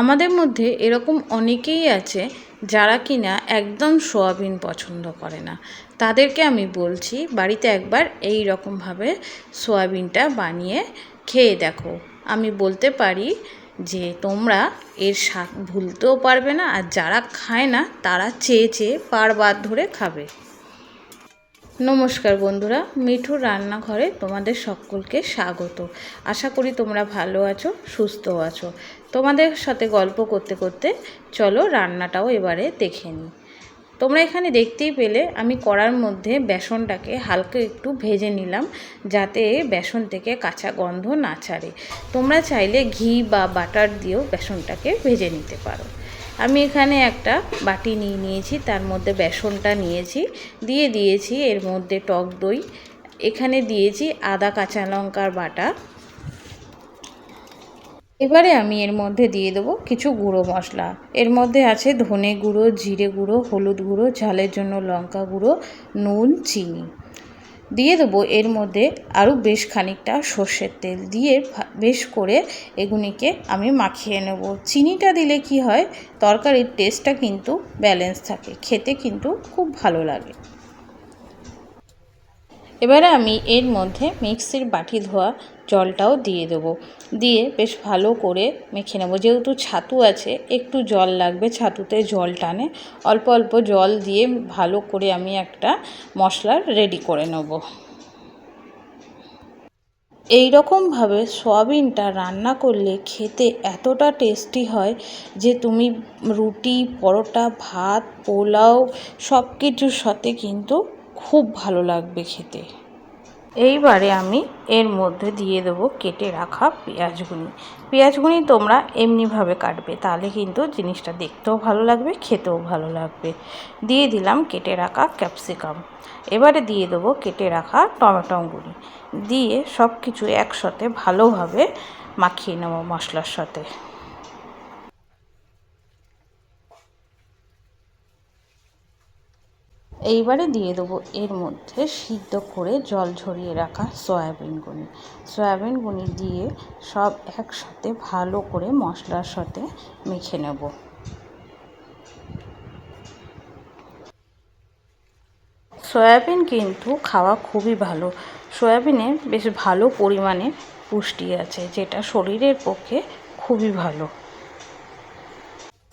আমাদের মধ্যে এরকম অনেকেই আছে যারা কিনা একদম সয়াবিন পছন্দ করে না। তাদেরকে আমি বলছি বাড়িতে একবার এই রকমভাবে সয়াবিনটা বানিয়ে খেয়ে দেখো। আমি বলতে পারি যে তোমরা এর স্বাদ ভুলতেও পারবে না, আর যারা খায় না তারা চেয়ে চেয়ে বারবার ধরে খাবে। নমস্কার বন্ধুরা, মিঠুর রান্নাঘরে তোমাদের সকলকে স্বাগত। আশা করি তোমরা ভালো আছো, সুস্থ আছো। তোমাদের সাথে গল্প করতে করতে চলো রান্নাটাও এবারে দেখে নিই। তোমরা এখানে দেখতেই পেলে আমি কড়ার মধ্যে বেসনটাকে হালকা একটু ভেজে নিলাম, যাতে বেসন থেকে কাঁচা গন্ধ না ছাড়ে। তোমরা চাইলে ঘি বা বাটার দিয়েও বেসনটাকে ভেজে নিতে পারো। আমি এখানে একটা বাটি নিয়েছি, তার মধ্যে বেসনটা নিয়েছি, দিয়ে দিয়েছি এর মধ্যে টক দই, এখানে দিয়েছি আদা কাঁচা লঙ্কার বাটা। এবারে আমি এর মধ্যে দিয়ে দেবো কিছু গুঁড়ো মশলা। এর মধ্যে আছে ধনে গুঁড়ো, জিরে গুঁড়ো, হলুদ গুঁড়ো, ঝালের জন্য লঙ্কা গুঁড়ো, নুন, চিনি। দিয়ে দেবো এর মধ্যে আরও বেশ খানিকটা সর্ষের তেল, দিয়ে বেশ করে এগুলিকে আমি মাখিয়ে নেব। চিনিটা দিলে কি হয়, তরকারির টেস্টটা কিন্তু ব্যালেন্স থাকে, খেতে কিন্তু খুব ভালো লাগে। এবারে আমি এর মধ্যে মিক্সির বাটি ধোয়া জলটাও দিয়ে দেবো, দিয়ে বেশ ভালো করে মেখে নেব। যেহেতু ছাতু আছে একটু জল লাগবে, ছাতুতে জল টানে। অল্প অল্প জল দিয়ে ভালো করে আমি একটা মশলা রেডি করে নেব। এই রকমভাবে সয়াবিনটা রান্না করলে খেতে এতটা টেস্টি হয় যে তুমি রুটি, পরোটা, ভাত, পোলাও সব কিছুর সাথে কিন্তু খুব ভালো লাগবে খেতে। এইবারে আমি এর মধ্যে দিয়ে দেবো কেটে রাখা পেঁয়াজগুনি। পেঁয়াজগুনি তোমরা এমনিভাবে কাটবে, তাহলে কিন্তু জিনিসটা দেখতেও ভালো লাগবে, খেতেও ভালো লাগবে। দিয়ে দিলাম কেটে রাখা ক্যাপসিকাম। এবারে দিয়ে দেবো কেটে রাখা টমেটোগুলি, দিয়ে সব কিছু একসাথে ভালোভাবে মাখিয়ে নেব মশলার সাথে। এইবারে দিয়ে দেবো এর মধ্যে সিদ্ধ করে জল ঝরিয়ে রাখা সয়াবিনগুনি দিয়ে সব একসাথে ভালো করে মশলার সাথে মেখে নেব। সয়াবিন কিন্তু খাওয়া খুবই ভালো। সয়াবিনে বেশ ভালো পরিমাণে পুষ্টি আছে, যেটা শরীরের পক্ষে খুবই ভালো।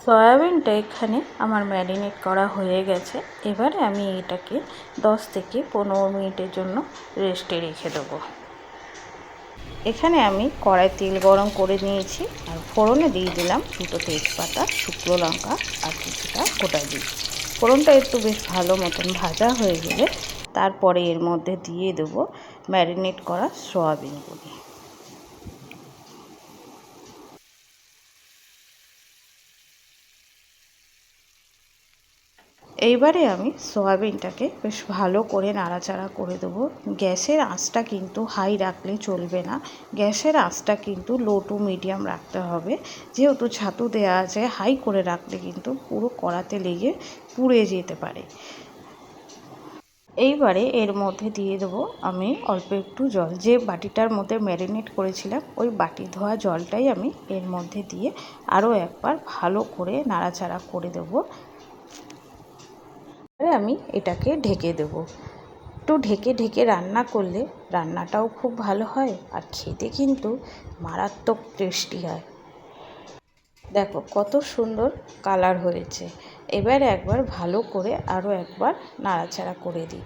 সয়াবিনটা এখানে আমার ম্যারিনেট করা হয়ে গেছে। এবারে আমি এটাকে 10 থেকে 15 মিনিটের জন্য রেস্টে রেখে দেবো। এখানে আমি কড়াই তেল গরম করে নিয়েছি, আর ফোড়নে দিয়ে দিলাম 2টো তেজপাতা, শুকনো লঙ্কা আর কিছুটা গোটা জিরে। ফোড়নটা একটু বেশ ভালো মতন ভাজা হয়ে গেলে তারপরে এর মধ্যে দিয়ে দেবো ম্যারিনেট করা সয়াবিনগুলি। এইবারে আমি সয়াবিনটাকে বেশ ভালো করে নাড়াচাড়া করে দেবো। গ্যাসের আঁচটা কিন্তু হাই রাখলে চলবে না, গ্যাসের আঁচটা কিন্তু লো টু মিডিয়াম রাখতে হবে। যেহেতু ছাতু দেওয়া আছে, হাই করে রাখলে কিন্তু পুরো কড়াতে লেগে পুড়ে যেতে পারে। এইবারে এর মধ্যে দিয়ে দেবো আমি অল্প একটু জল, যে বাটিটার মধ্যে ম্যারিনেট করেছিলাম ওই বাটি ধোয়া জলটাই আমি এর মধ্যে দিয়ে আরও একবার ভালো করে নাড়াচাড়া করে দেবো। আমি এটাকে ঢেকে দেব। একটু ঢেকে ঢেকে রান্না করলে রান্নাটাও খুব ভালো হয়, আর খেতে কিন্তু মারাত্মক টেস্টি হয়। দেখো কত সুন্দর কালার হয়েছে। এবার একবার ভালো করে আরও একবার নাড়াচাড়া করে দিই।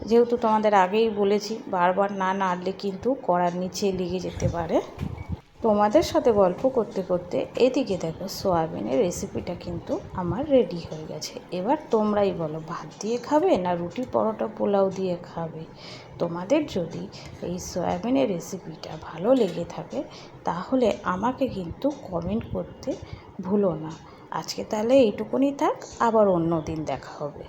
যেহেতু তোমাদের আগেই বলেছি, বারবার না নাড়লে কিন্তু কড়ার নিচে লেগে যেতে পারে। তোমাদের সাথে গল্প করতে করতে এদিকে দেখো সয়াবিনের রেসিপিটা কিন্তু আমার রেডি হয়ে গেছে। এবার তোমরাই বলো, ভাত দিয়ে খাবে না রুটি, পরোটা, পোলাও দিয়ে খাবে? তোমাদের যদি এই সয়াবিনের রেসিপিটা ভালো লেগে থাকে তাহলে আমাকে কিন্তু কমেন্ট করতে ভুলো না। আজকে তাহলে এইটুকুনি থাক, আবার অন্য দিন দেখা হবে।